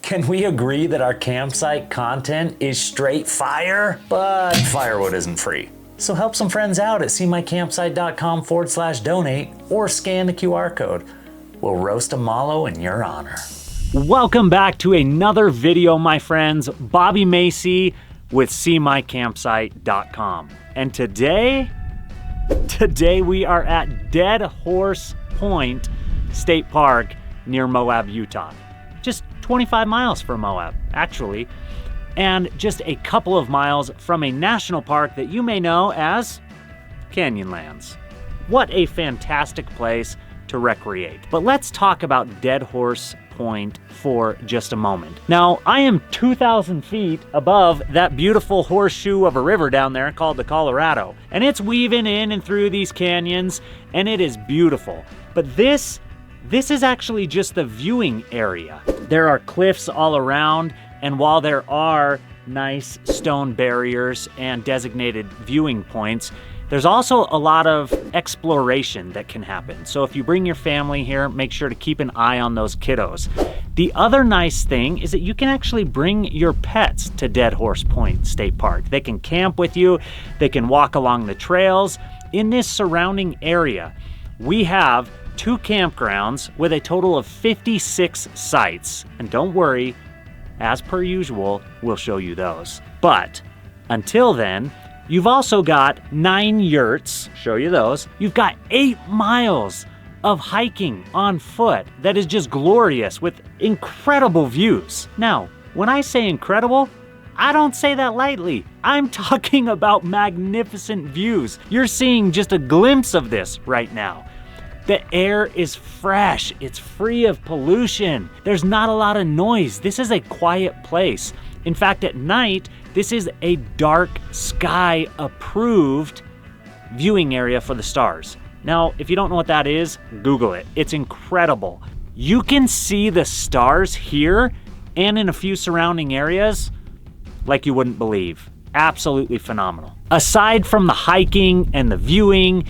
Can we agree that our campsite content is straight fire? But firewood isn't free. So help some friends out at seemycampsite.com/donate or scan the QR code. We'll roast a mallow in your honor. Welcome back to another video, my friends. Bobby Macy with seemycampsite.com. And today we are at Dead Horse Point State Park near Moab, Utah. Just 25 miles from Moab, actually, and just a couple of miles from a national park that you may know as Canyonlands. What a fantastic place to recreate. But let's talk about Dead Horse Point for just a moment. Now, I am 2,000 feet above that beautiful horseshoe of a river down there called the Colorado, and it's weaving in and through these canyons, and it is beautiful. But this is actually just the viewing area. There are cliffs all around, and while there are nice stone barriers and designated viewing points, there's also a lot of exploration that can happen. So if you bring your family here, make sure to keep an eye on those kiddos. The other nice thing is that you can actually bring your pets to Dead Horse Point State Park. They can camp with you, they can walk along the trails. In this surrounding area, we have 2 campgrounds with a total of 56 sites. And don't worry, as per usual, we'll show you those. But until then, you've also got 9 yurts, show you those. You've got 8 miles of hiking on foot that is just glorious with incredible views. Now, when I say incredible, I don't say that lightly. I'm talking about magnificent views. You're seeing just a glimpse of this right now. The air is fresh, it's free of pollution. There's not a lot of noise. This is a quiet place. In fact, at night, this is a dark sky approved viewing area for the stars. Now, if you don't know what that is, Google it. It's incredible. You can see the stars here and in a few surrounding areas like you wouldn't believe. Absolutely phenomenal. Aside from the hiking and the viewing,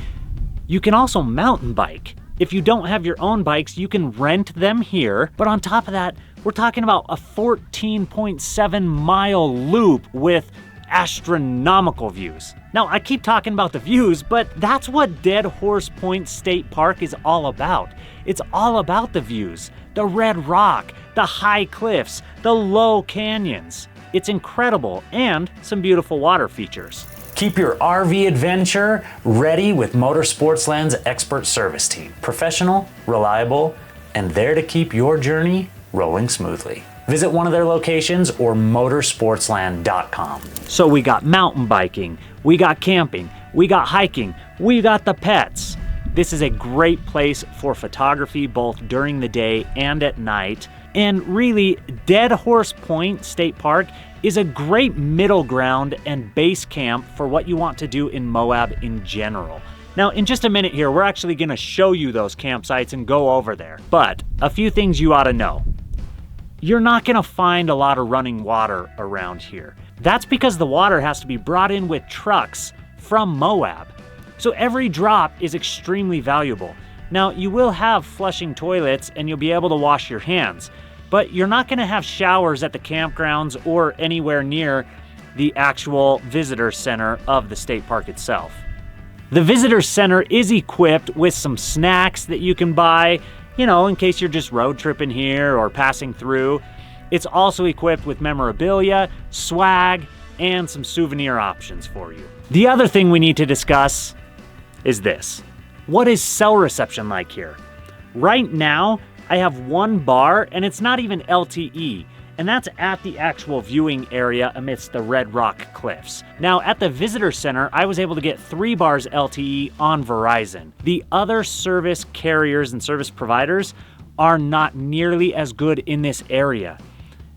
you can also mountain bike. If you don't have your own bikes, you can rent them here. But on top of that, we're talking about a 14.7 mile loop with astronomical views. Now, I keep talking about the views, but that's what Dead Horse Point State Park is all about. It's all about the views, the red rock, the high cliffs, the low canyons. It's incredible, and some beautiful water features. Keep your RV adventure ready with Motorsportsland's expert service team. Professional, reliable, and there to keep your journey rolling smoothly. Visit one of their locations or motorsportsland.com. So we got mountain biking, we got camping, we got hiking, we got the pets. This is a great place for photography both during the day and at night. And really, Dead Horse Point State Park is a great middle ground and base camp for what you want to do in Moab in general. Now, in just a minute here, we're actually gonna show you those campsites and go over there. But a few things you ought to know. You're not gonna find a lot of running water around here. That's because the water has to be brought in with trucks from Moab. So every drop is extremely valuable. Now, you will have flushing toilets and you'll be able to wash your hands, but you're not gonna have showers at the campgrounds or anywhere near the actual visitor center of the state park itself. The visitor center is equipped with some snacks that you can buy, in case you're just road tripping here or passing through. It's also equipped with memorabilia, swag, and some souvenir options for you. The other thing we need to discuss is this. What is cell reception like here? Right now, I have one bar and it's not even LTE, and that's at the actual viewing area amidst the Red Rock Cliffs. Now, at the visitor center, I was able to get 3 bars LTE on Verizon. The other service carriers and service providers are not nearly as good in this area.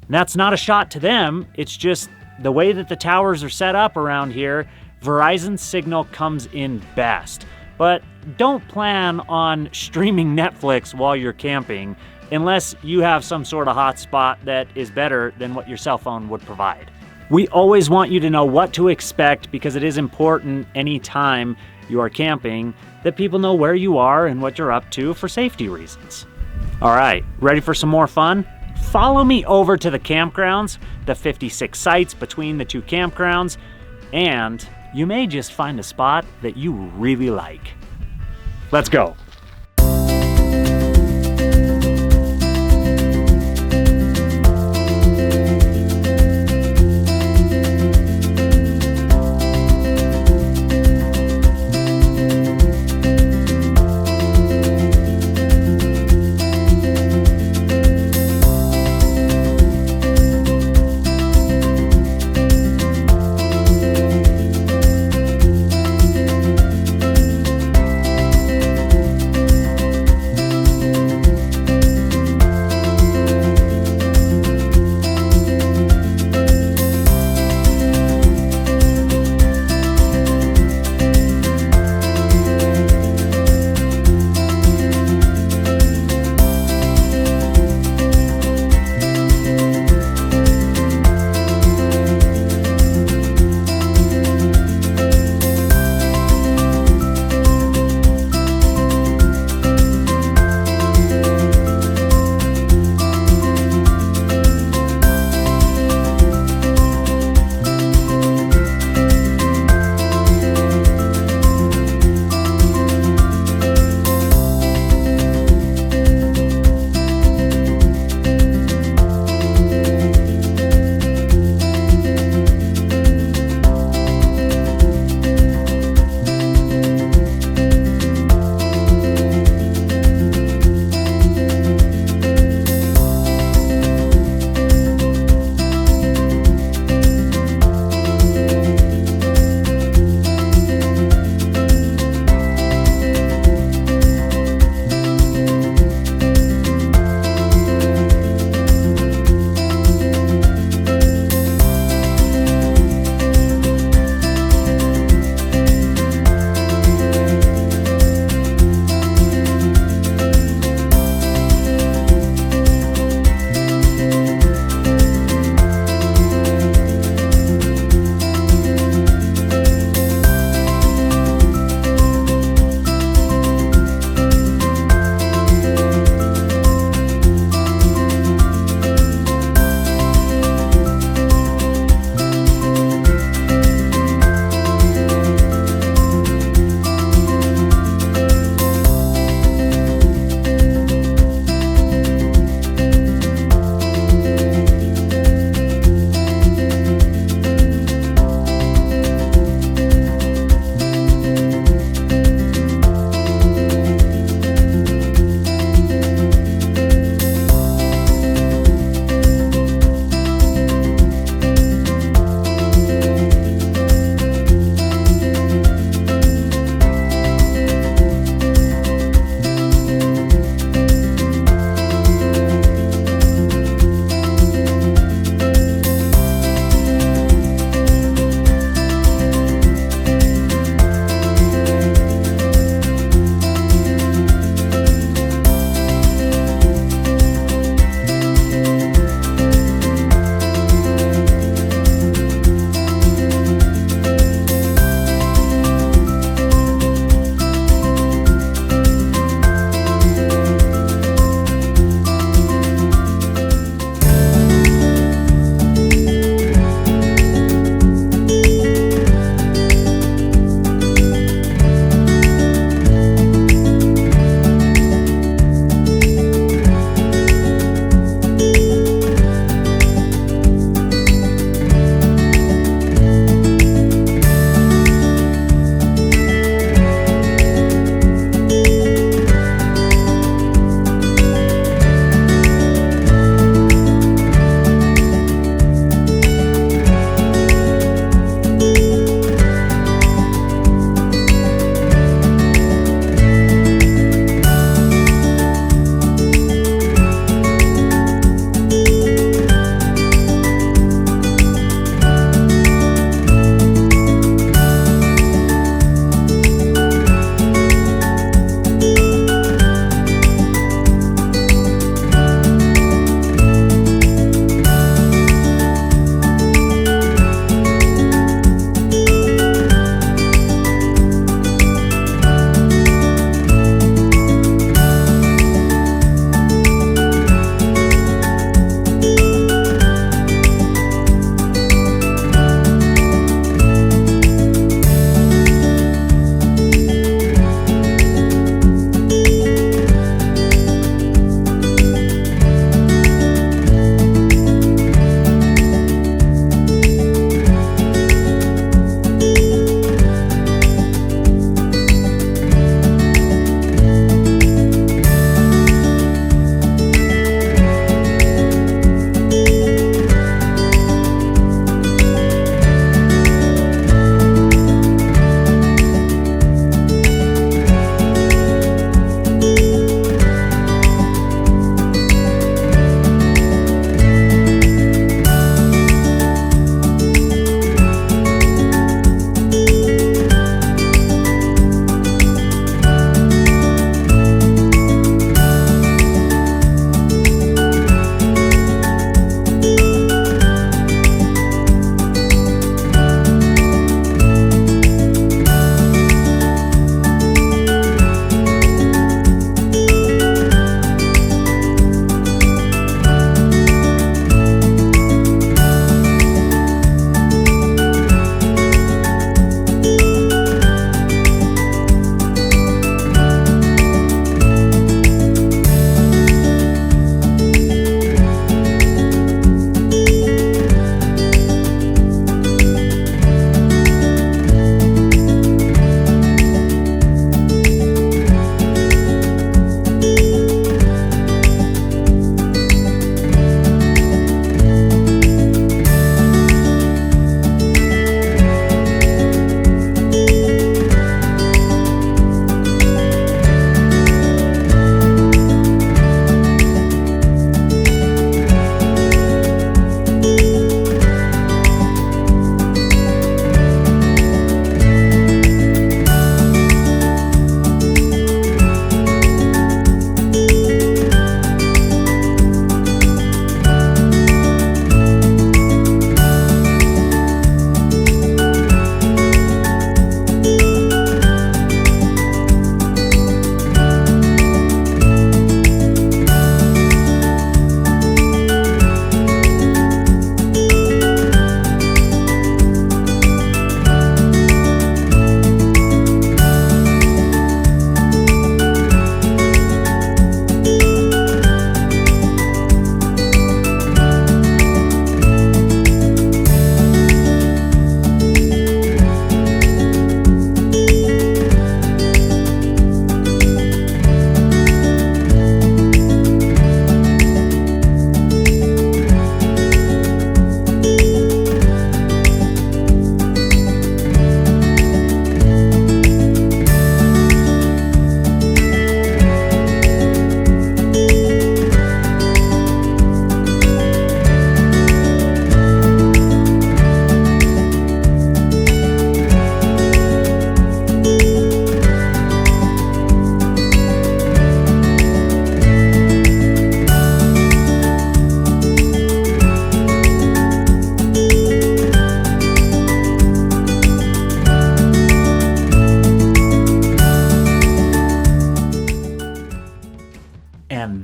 And that's not a shot to them, it's just the way that the towers are set up around here, Verizon's signal comes in best. But don't plan on streaming Netflix while you're camping unless you have some sort of hotspot that is better than what your cell phone would provide. We always want you to know what to expect because it is important anytime you are camping that people know where you are and what you're up to for safety reasons. All right, ready for some more fun? follow me over to the campgrounds, the 56 sites between the two campgrounds, and you may just find a spot that you really like. Let's go.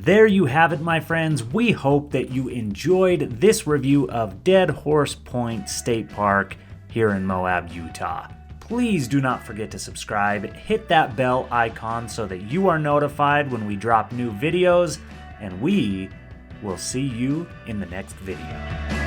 there you have it, my friends. We hope that you enjoyed this review of Dead Horse Point State Park here in Moab, Utah. Please do not forget to subscribe, hit that bell icon so that you are notified when we drop new videos, and we will see you in the next video.